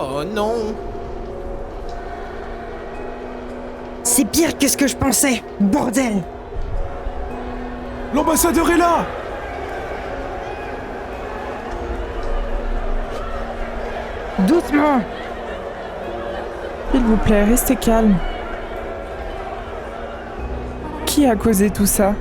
Oh non. C'est pire que ce que je pensais, bordel! L'ambassadeur est là! Doucement! S'il vous plaît, restez calme. Qui a causé tout ça?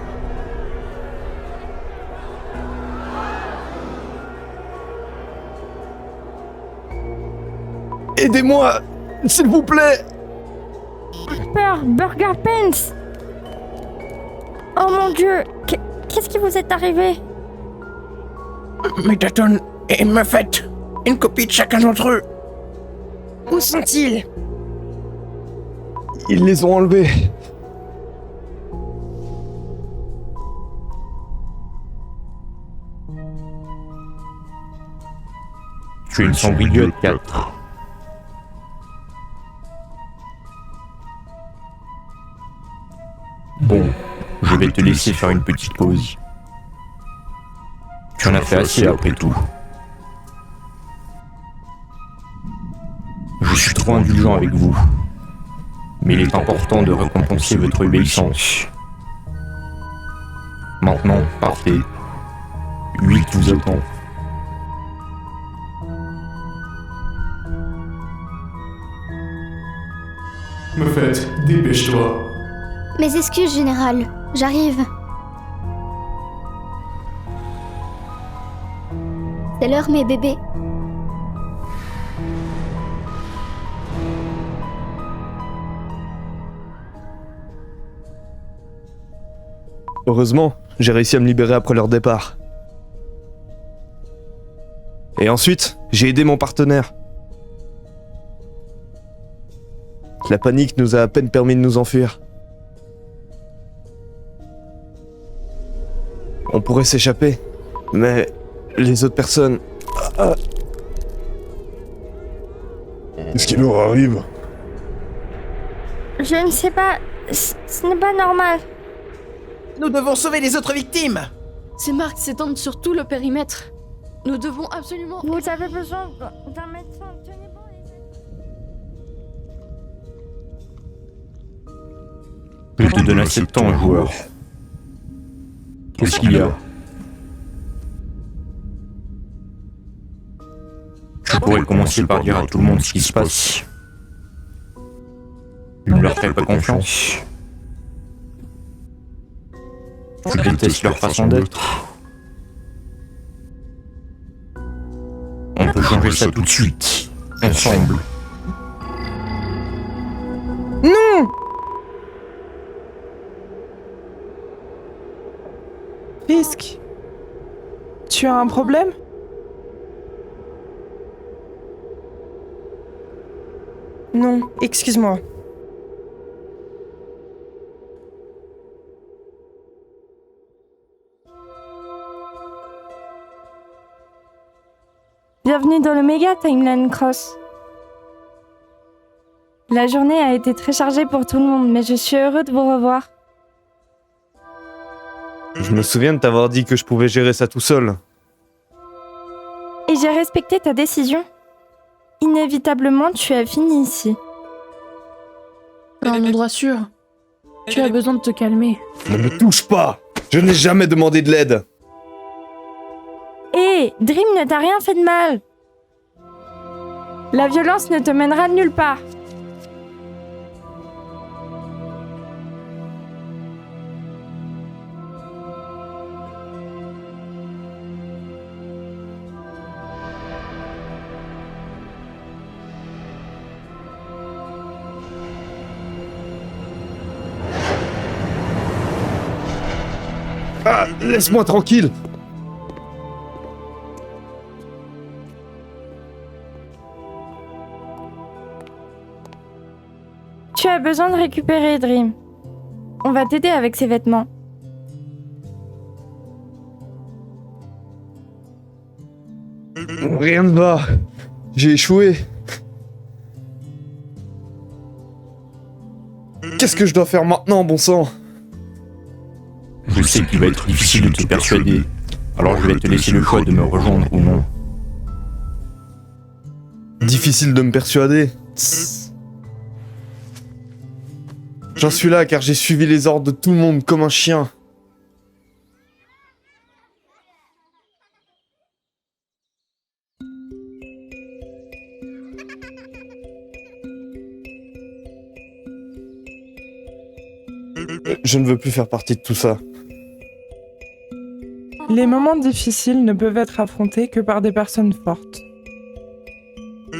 Aidez-moi! S'il vous plaît! Peur, Burger Pants! Oh mon dieu, qu'est-ce qui vous est arrivé? Métatone et Muffet, une copie de chacun d'entre eux. Où sont-ils? Ils les ont enlevés. Tu es une Cendrillon 4. Bon, je vais te laisser faire une petite pause. Tu en as fait assez après tout. Je suis trop indulgent avec vous. Mais il est important de récompenser votre obéissance. Maintenant, partez. 8 vous attend. Muffet, dépêche-toi. Mes excuses, Général. J'arrive. C'est l'heure, mes bébés. Heureusement, j'ai réussi à me libérer après leur départ. Et ensuite, j'ai aidé mon partenaire. La panique nous a à peine permis de nous enfuir. On pourrait s'échapper, mais les autres personnes... Qu'est-ce qui leur arrive? Je ne sais pas, ce n'est pas normal. Nous devons sauver les autres victimes. Ces marques s'étendent sur tout le périmètre. Nous devons absolument... Vous avez besoin d'un médecin, tenez bon les... Je te donne assez de temps, joueur. Qu'est-ce qu'il y a? Tu pourrais commencer par dire à tout le monde ce qui se passe. Tu ne leur fais pas confiance. Tu détestes leur façon d'être. On peut changer ça tout de suite, ensemble. Non! Fisk, tu as un problème? Non, excuse-moi. Bienvenue dans le méga Timeline Cross. La journée a été très chargée pour tout le monde, mais je suis heureux de vous revoir. Je me souviens de t'avoir dit que je pouvais gérer ça tout seul. Et j'ai respecté ta décision. Inévitablement, tu as fini ici. Un endroit sûr. Tu as besoin de te calmer. Ne me touche pas! Je n'ai jamais demandé de l'aide! Hé, Dream ne t'a rien fait de mal. La violence ne te mènera nulle part. Ah, laisse-moi tranquille! Tu as besoin de récupérer, Dream. On va t'aider avec ces vêtements. Rien ne va. J'ai échoué. Qu'est-ce que je dois faire maintenant, bon sang? Je sais qu'il va être difficile de te persuader, alors je vais te laisser le choix de me rejoindre ou non. Difficile de me persuader. Tss. J'en suis là car j'ai suivi les ordres de tout le monde comme un chien. Je ne veux plus faire partie de tout ça. Les moments difficiles ne peuvent être affrontés que par des personnes fortes.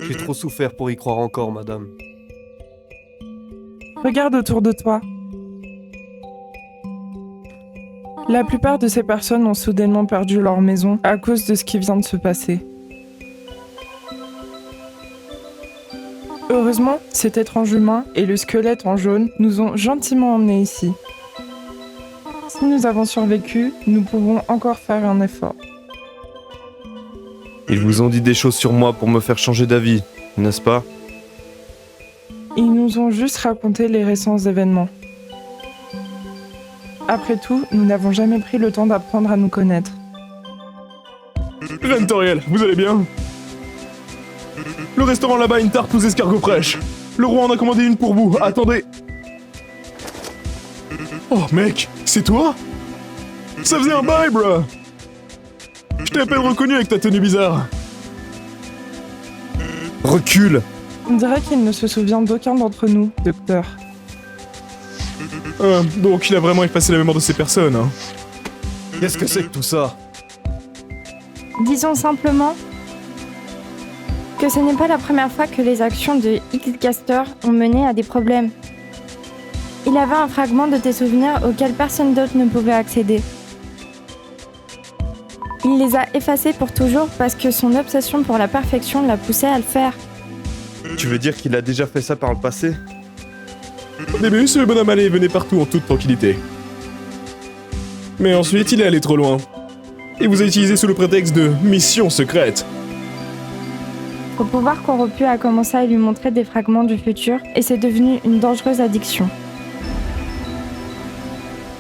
J'ai trop souffert pour y croire encore, madame. Regarde autour de toi. La plupart de ces personnes ont soudainement perdu leur maison à cause de ce qui vient de se passer. Heureusement, cet étrange humain et le squelette en jaune nous ont gentiment emmenés ici. Si nous avons survécu, nous pouvons encore faire un effort. Ils vous ont dit des choses sur moi pour me faire changer d'avis, n'est-ce pas? Ils nous ont juste raconté les récents événements. Après tout, nous n'avons jamais pris le temps d'apprendre à nous connaître. Reine Toriel, vous allez bien? Le restaurant là-bas a une tarte aux escargots fraîches. Le roi en a commandé une pour vous, attendez. Oh mec, c'est toi? Ça faisait un bail, bro. Je t'ai à peine reconnu avec ta tenue bizarre. Recule! On dirait qu'il ne se souvient d'aucun d'entre nous, docteur. Donc il a vraiment effacé la mémoire de ces personnes, hein. Qu'est-ce que c'est que tout ça? Disons simplement que ce n'est pas la première fois que les actions de X-Caster ont mené à des problèmes. Il avait un fragment de tes souvenirs auquel personne d'autre ne pouvait accéder. Il les a effacés pour toujours parce que son obsession pour la perfection l'a poussé à le faire. Tu veux dire qu'il a déjà fait ça par le passé? Au début, ce bonhomme allait et venait partout en toute tranquillité. Mais ensuite, il est allé trop loin. Et vous a utilisé sous le prétexte de mission secrète. Son pouvoir corrompu a commencé à lui montrer des fragments du futur et c'est devenu une dangereuse addiction.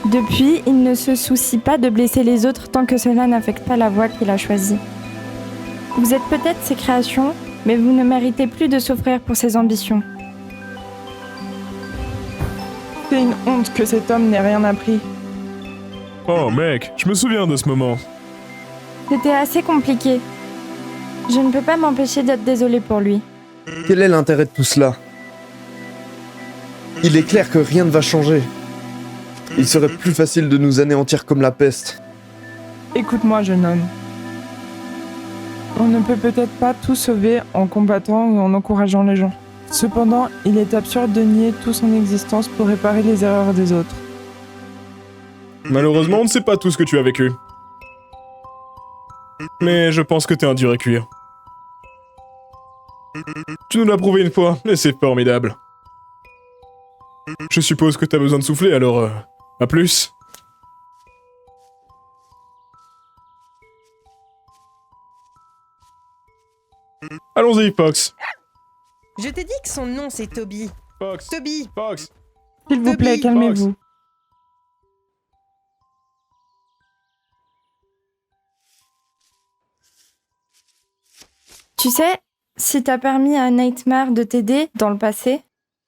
Depuis, il ne se soucie pas de blesser les autres tant que cela n'affecte pas la voie qu'il a choisie. Vous êtes peut-être ses créations, mais vous ne méritez plus de souffrir pour ses ambitions. C'est une honte que cet homme n'ait rien appris. Oh mec, je me souviens de ce moment. C'était assez compliqué. Je ne peux pas m'empêcher d'être désolée pour lui. Quel est l'intérêt de tout cela? Il est clair que rien ne va changer. Il serait plus facile de nous anéantir comme la peste. Écoute-moi, jeune homme. On ne peut peut-être pas tout sauver en combattant ou en encourageant les gens. Cependant, il est absurde de nier toute son existence pour réparer les erreurs des autres. Malheureusement, on ne sait pas tout ce que tu as vécu. Mais je pense que t'es un dur à cuire. Tu nous l'as prouvé une fois, et c'est formidable. Je suppose que t'as besoin de souffler, alors à plus. Allons-y, Fox. Je t'ai dit que son nom c'est Toby. Fox. Toby. Fox. S'il vous plaît, Toby. calmez-vous. Tu sais, si t'as permis à Nightmare de t'aider dans le passé,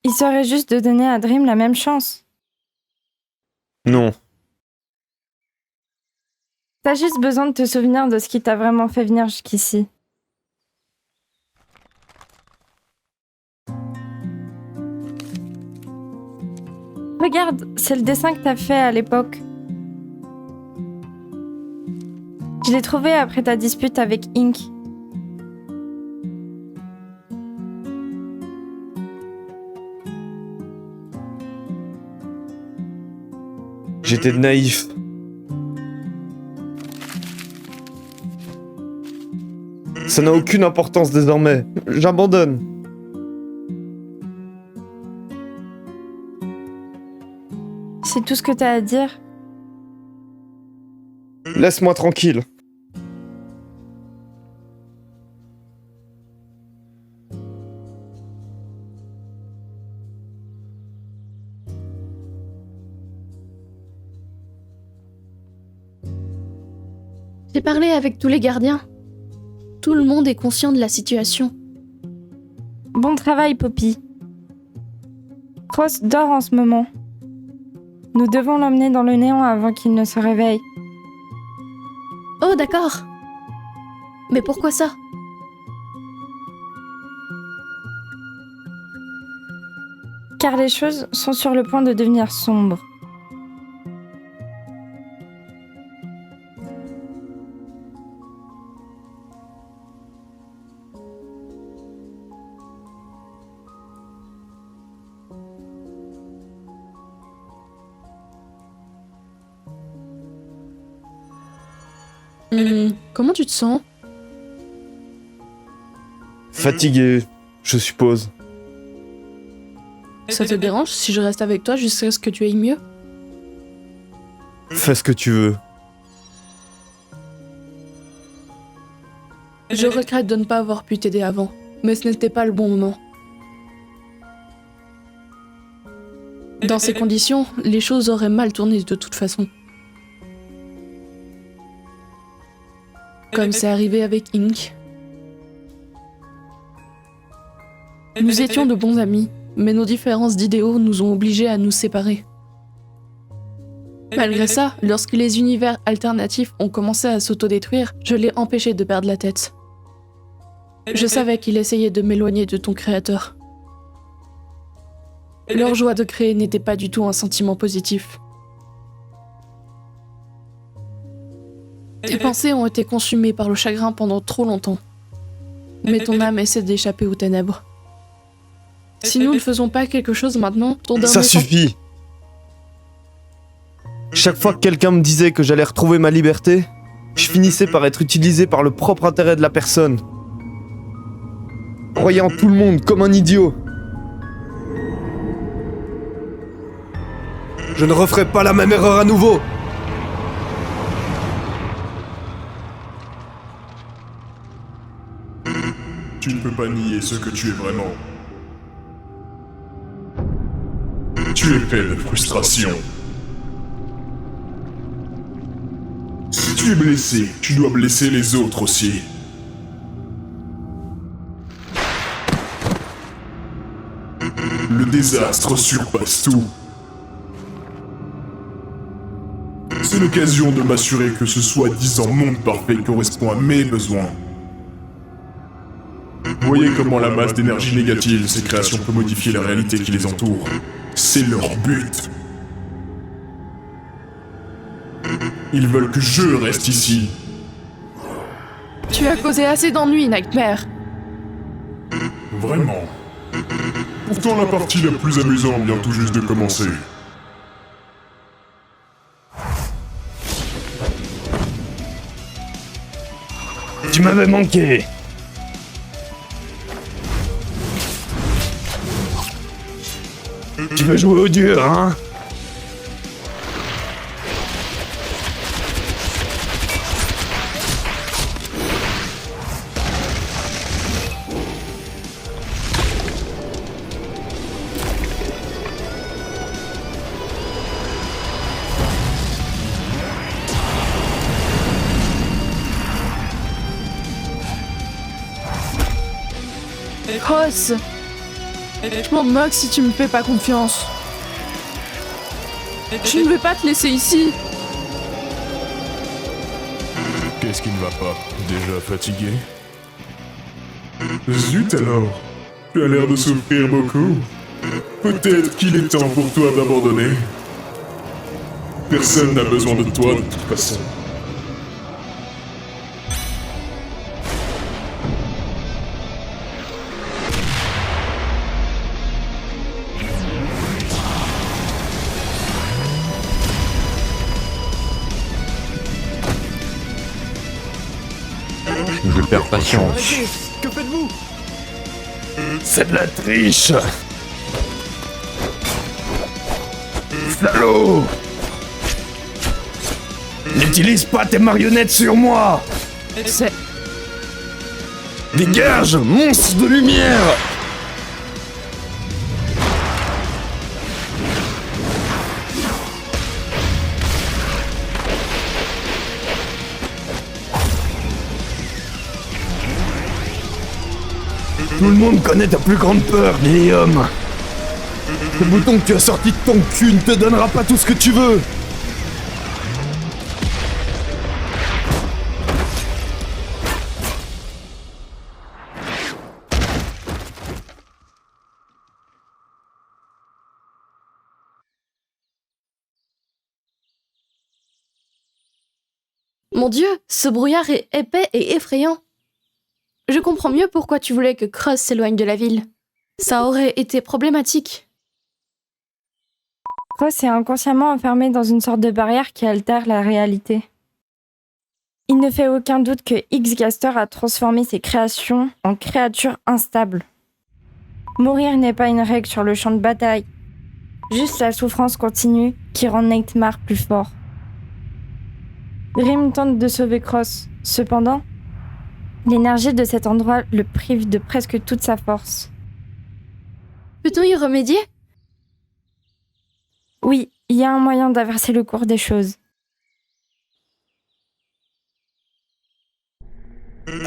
il serait juste de donner à Dream la même chance. Non. T'as juste besoin de te souvenir de ce qui t'a vraiment fait venir jusqu'ici. Regarde, c'est le dessin que t'as fait à l'époque. Je l'ai trouvé après ta dispute avec Ink. J'étais naïf. Ça n'a aucune importance désormais. J'abandonne. C'est tout ce que t'as à dire? Laisse-moi tranquille. J'ai parlé avec tous les gardiens. Tout le monde est conscient de la situation. Bon travail, Poppy. Ross dort en ce moment. Nous devons l'emmener dans le néant avant qu'il ne se réveille. Oh, d'accord. Mais pourquoi ça? Car les choses sont sur le point de devenir sombres. Comment tu te sens? Fatigué, je suppose. Ça te dérange si je reste avec toi jusqu'à ce que tu ailles mieux? Fais ce que tu veux. Je regrette de ne pas avoir pu t'aider avant, mais ce n'était pas le bon moment. Dans ces conditions, les choses auraient mal tourné de toute façon. Comme c'est arrivé avec Ink. Nous étions de bons amis, mais nos différences d'idéaux nous ont obligés à nous séparer. Malgré ça, lorsque les univers alternatifs ont commencé à s'autodétruire, je l'ai empêché de perdre la tête. Je savais qu'il essayait de m'éloigner de ton créateur. Leur joie de créer n'était pas du tout un sentiment positif. Tes pensées ont été consumées par le chagrin pendant trop longtemps. Mais ton âme essaie d'échapper aux ténèbres. Si nous ne faisons pas quelque chose maintenant, ton dernier... Ça suffit. Chaque fois que quelqu'un me disait que j'allais retrouver ma liberté, je finissais par être utilisé par le propre intérêt de la personne. Croyant tout le monde comme un idiot. Je ne referai pas la même erreur à nouveau. Tu ne peux pas nier ce que tu es vraiment. Tu es fait de frustration. Si tu es blessé, tu dois blesser les autres aussi. Le désastre surpasse tout. C'est l'occasion de m'assurer que ce soi-disant monde parfait correspond à mes besoins. Voyez comment la masse d'énergie négative de ces créations peut modifier la réalité qui les entoure. C'est leur but. Ils veulent que je reste ici. Tu as causé assez d'ennuis, Nightmare. Vraiment. Pourtant la partie la plus amusante vient tout juste de commencer. Tu m'avais manqué. Tu veux jouer au dur, hein? Ross, je m'en moque si tu me fais pas confiance. Je ne vais pas te laisser ici. Qu'est-ce qui ne va pas? Déjà fatigué? Zut alors! Tu as l'air de souffrir beaucoup. Peut-être qu'il est temps pour toi d'abandonner. Personne n'a besoin de toi de toute façon. Je perds patience. Que faites-vous? C'est de la triche. Salaud! N'utilise pas tes marionnettes sur moi! C'est... Dégage, monstre de lumière! Tout le monde connaît ta plus grande peur, Lilium. Le bouton que tu as sorti de ton cul ne te donnera pas tout ce que tu veux. Mon Dieu, ce brouillard est épais et effrayant. Je comprends mieux pourquoi tu voulais que Cross s'éloigne de la ville. Ça aurait été problématique. Cross est inconsciemment enfermé dans une sorte de barrière qui altère la réalité. Il ne fait aucun doute que X-Gaster a transformé ses créations en créatures instables. Mourir n'est pas une règle sur le champ de bataille, juste la souffrance continue qui rend Nightmare plus fort. Dream tente de sauver Cross, cependant, l'énergie de cet endroit le prive de presque toute sa force. Peut-on y remédier? Oui, il y a un moyen d'inverser le cours des choses.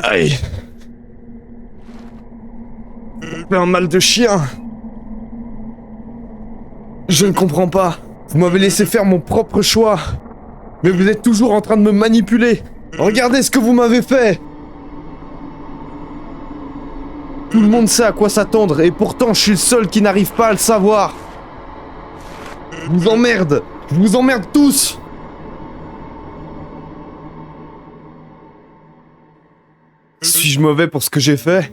Aïe. J'ai un mal de chien. Je ne comprends pas. Vous m'avez laissé faire mon propre choix. Mais vous êtes toujours en train de me manipuler. Regardez ce que vous m'avez fait. Tout le monde sait à quoi s'attendre et pourtant je suis le seul qui n'arrive pas à le savoir. Je vous emmerde. Je vous emmerde tous. Suis-je mauvais pour ce que j'ai fait?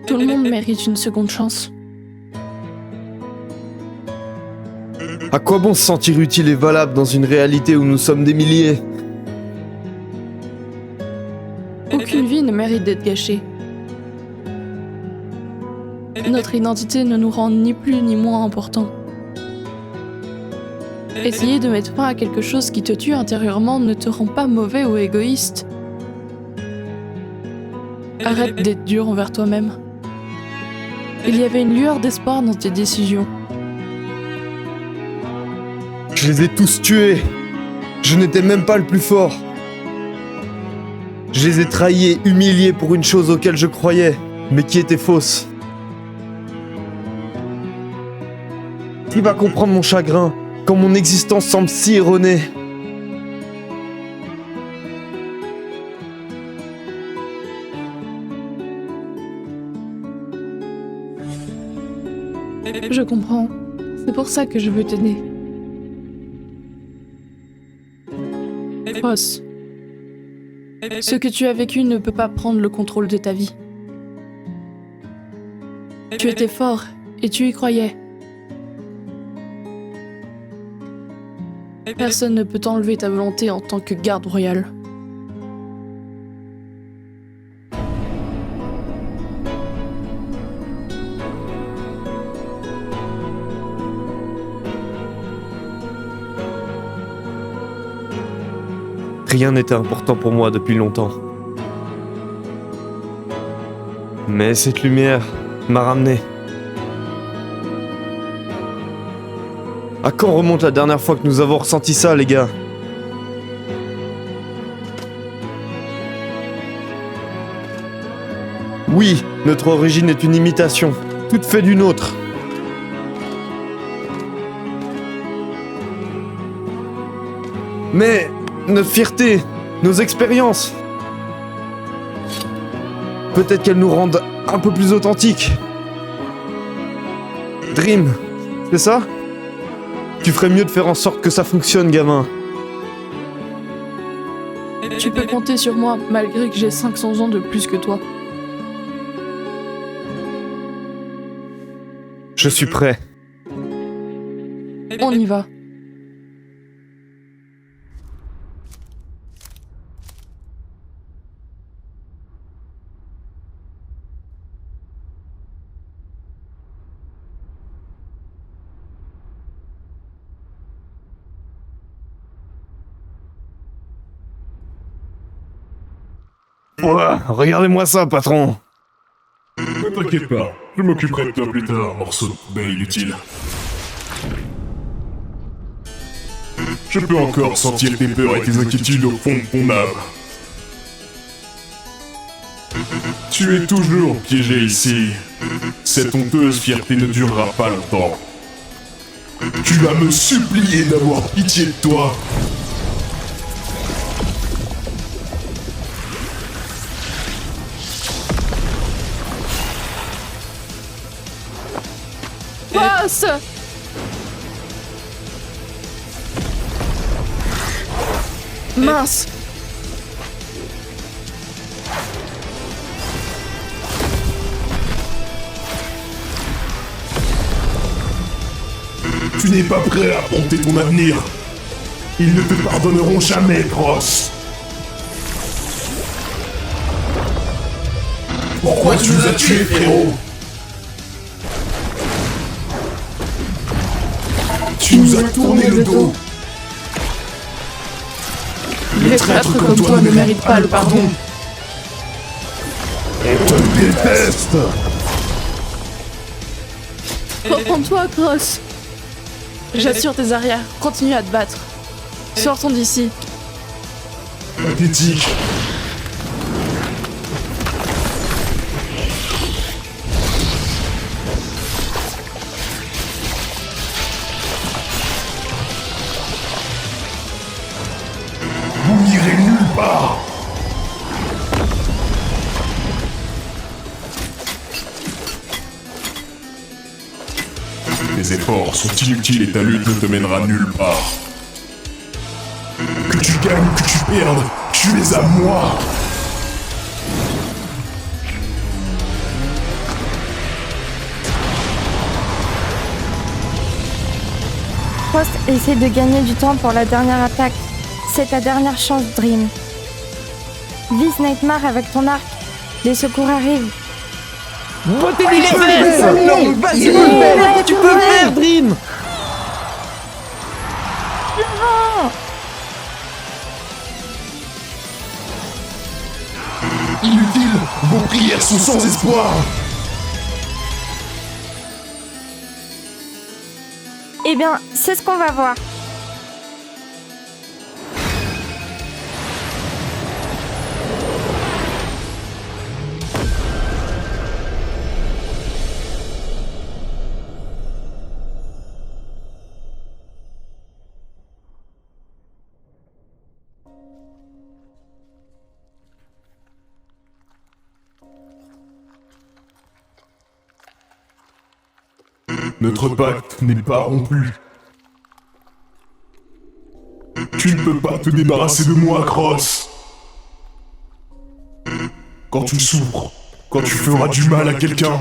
Tout le monde mérite une seconde chance. À quoi bon se sentir utile et valable dans une réalité où nous sommes des milliers? Aucune vie ne mérite d'être gâchée. Notre identité ne nous rend ni plus ni moins importants. Essayer de mettre fin à quelque chose qui te tue intérieurement ne te rend pas mauvais ou égoïste. Arrête d'être dur envers toi-même. Il y avait une lueur d'espoir dans tes décisions. Je les ai tous tués. Je n'étais même pas le plus fort. Je les ai trahis et humiliés pour une chose auquel je croyais, mais qui était fausse. Qui va comprendre mon chagrin quand mon existence semble si erronée? Je comprends. C'est pour ça que je veux t'aider. Cross, ce que tu as vécu ne peut pas prendre le contrôle de ta vie. Tu étais fort et tu y croyais. Personne ne peut t'enlever ta volonté en tant que garde royale. Rien n'était important pour moi depuis longtemps. Mais cette lumière m'a ramené. À quand remonte la dernière fois que nous avons ressenti ça, les gars? Oui, notre origine est une imitation, toute faite d'une autre. Mais notre fierté, nos expériences, peut-être qu'elles nous rendent un peu plus authentiques. Dream, c'est ça? Tu ferais mieux de faire en sorte que ça fonctionne, gamin. Tu peux compter sur moi, malgré que j'ai 500 ans de plus que toi. Je suis prêt. On y va. Ouah, regardez-moi ça, patron. Ne t'inquiète pas, je m'occuperai de toi plus tard, morceau de poubelle inutile. Je peux encore sentir tes peurs et tes inquiétudes au fond de ton âme. Tu es toujours piégé ici. Cette honteuse fierté ne durera pas longtemps. Tu vas me supplier d'avoir pitié de toi. Boss! Mince! Tu n'es pas prêt à affronter ton avenir. Ils ne te pardonneront jamais, Cross. Pourquoi tu nous as tués, frérot? Tu nous as tourné le dos. Les traîtres comme toi ne méritent pas le pardon. On te déteste. Reprends-toi, Cross. J'assure tes arrières, continue à te battre. Sortons d'ici. Pathétique. Vous n'irez nulle part. Tes efforts sont inutiles et ta lutte ne te mènera nulle part. Que tu gagnes ou que tu perdes, tu es à moi. Frost essaie de gagner du temps pour la dernière attaque. C'est ta dernière chance, Dream. Vise Nightmare avec ton arc. Les secours arrivent. Vas-y, tu peux le faire, Dream. Inutile, vos prières sont sans espoir. Eh bien, c'est ce qu'on va voir. Notre pacte n'est pas rompu. Tu ne peux pas te débarrasser de moi, Cross. Quand tu souffres, quand tu feras du mal à quelqu'un,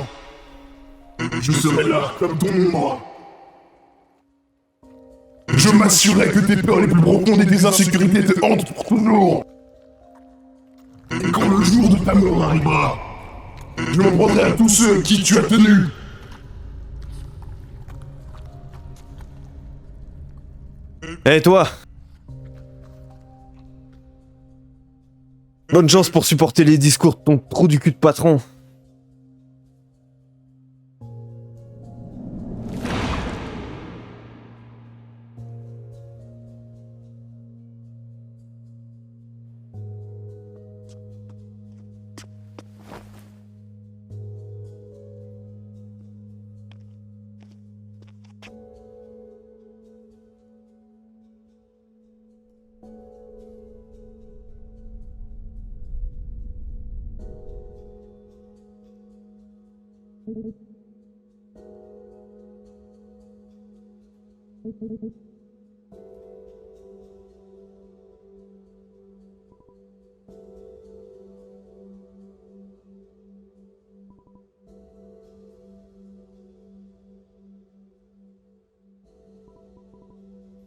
je serai là comme ton ombre. Je m'assurerai que tes peurs les plus profondes et tes insécurités te hantent pour toujours. Et quand le jour de ta mort arrivera, je m'en prendrai à tous ceux qui tu as tenus. Eh toi! Bonne chance pour supporter les discours de ton trou du cul de patron.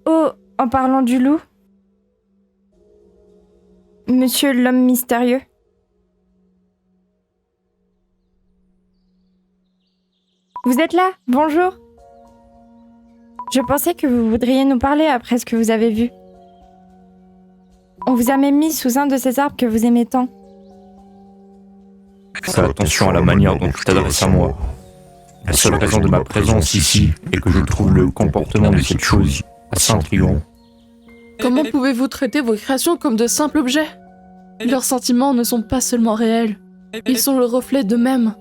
Oh, en parlant du loup, Monsieur l'homme mystérieux. Vous êtes là? Bonjour. Je pensais que vous voudriez nous parler après ce que vous avez vu. On vous a même mis sous un de ces arbres que vous aimez tant. Fais attention à la manière dont tu t'adresses à moi. La seule raison de ma présence ici est que je trouve le comportement de cette chose assez intriguant. Comment pouvez-vous traiter vos créations comme de simples objets? Leurs sentiments ne sont pas seulement réels, ils sont le reflet d'eux-mêmes.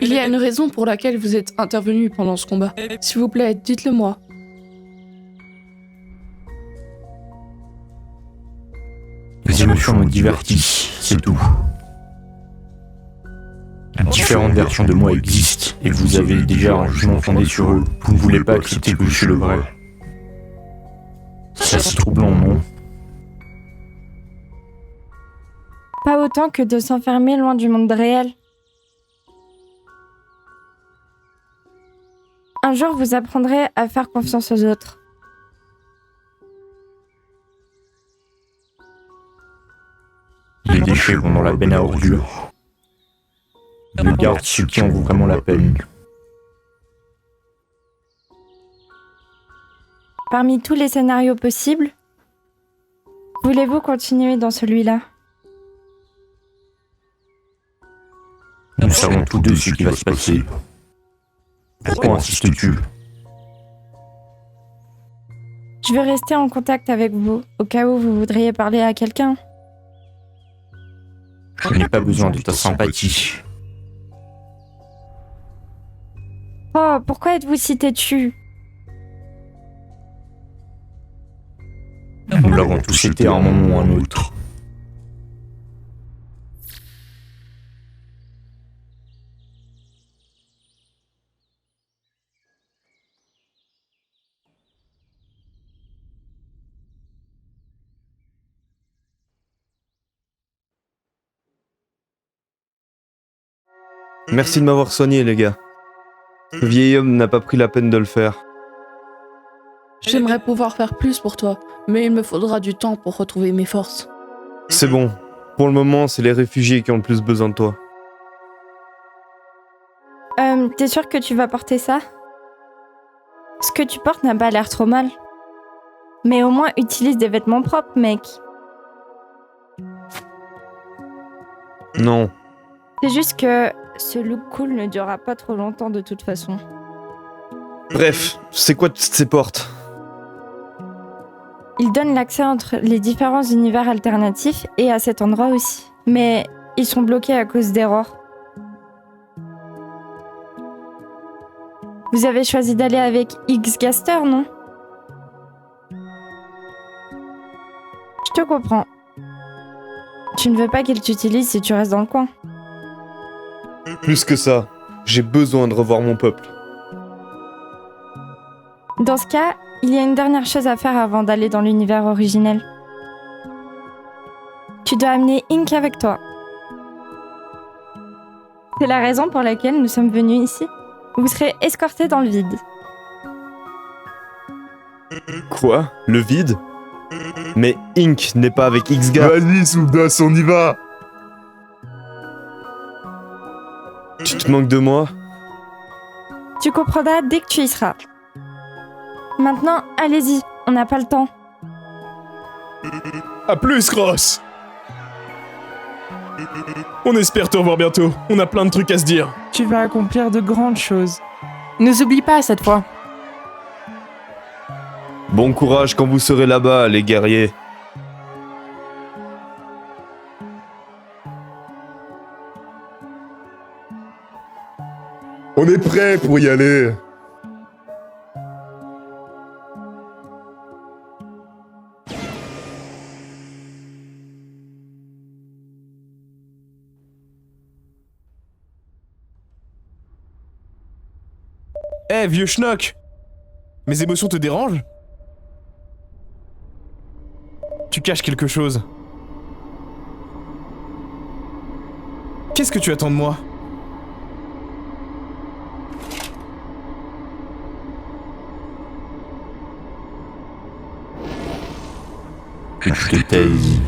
Il y a une raison pour laquelle vous êtes intervenu pendant ce combat. S'il vous plaît, dites-le moi. Les émotions me divertissent, c'est tout. Différentes versions de moi existent, et vous avez déjà un jugement fondé sur eux. Vous ne voulez pas accepter que je suis le vrai. C'est assez troublant, non? Pas autant que de s'enfermer loin du monde réel. Un jour, vous apprendrez à faire confiance aux autres. Les déchets vont dans la benne à ordures. Je garde ceux qui en vaut vraiment la peine. Parmi tous les scénarios possibles, voulez-vous continuer dans celui-là? Nous savons tous deux ce qui va se passer. Pourquoi insistes-tu? Je veux rester en contact avec vous, au cas où vous voudriez parler à quelqu'un. Je n'ai pas besoin de ta sympathie. Oh, pourquoi êtes-vous si têtu? Nous l'avons tous été à un moment ou à un autre. Merci de m'avoir soigné, les gars. Le vieil homme n'a pas pris la peine de le faire. J'aimerais pouvoir faire plus pour toi, mais il me faudra du temps pour retrouver mes forces. C'est bon. Pour le moment, c'est les réfugiés qui ont le plus besoin de toi. T'es sûr que tu vas porter ça? Ce que tu portes n'a pas l'air trop mal. Mais au moins, utilise des vêtements propres, mec. Non. C'est juste que ce look cool ne durera pas trop longtemps de toute façon. Bref, c'est quoi toutes ces portes? Il donne l'accès entre les différents univers alternatifs et à cet endroit aussi. Mais ils sont bloqués à cause d'erreurs. Vous avez choisi d'aller avec X-Gaster, non? Je te comprends. Tu ne veux pas qu'il t'utilise si tu restes dans le coin. Plus que ça, j'ai besoin de revoir mon peuple. Dans ce cas, il y a une dernière chose à faire avant d'aller dans l'univers originel. Tu dois amener Ink avec toi. C'est la raison pour laquelle nous sommes venus ici. Vous serez escortés dans le vide. Quoi? Le vide? Mais Ink n'est pas avec X-Ga. Vas-y, Soudas, on y va. Tu te manques de moi? Tu comprendras dès que tu y seras. Maintenant, allez-y, on n'a pas le temps. À plus, Cross. On espère te revoir bientôt. On a plein de trucs à se dire. Tu vas accomplir de grandes choses. Ne oublie pas cette fois. Bon courage quand vous serez là-bas, les guerriers. On est prêt pour y aller. Eh, vieux schnock! Mes émotions te dérangent? Tu caches quelque chose. Qu'est-ce que tu attends de moi? Que tu te taises.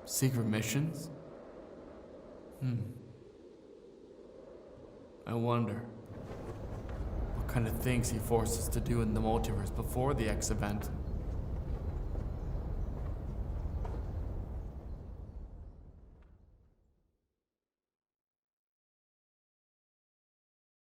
Secret missions? I wonder what kind of things he forced us to do in the multiverse before the X event.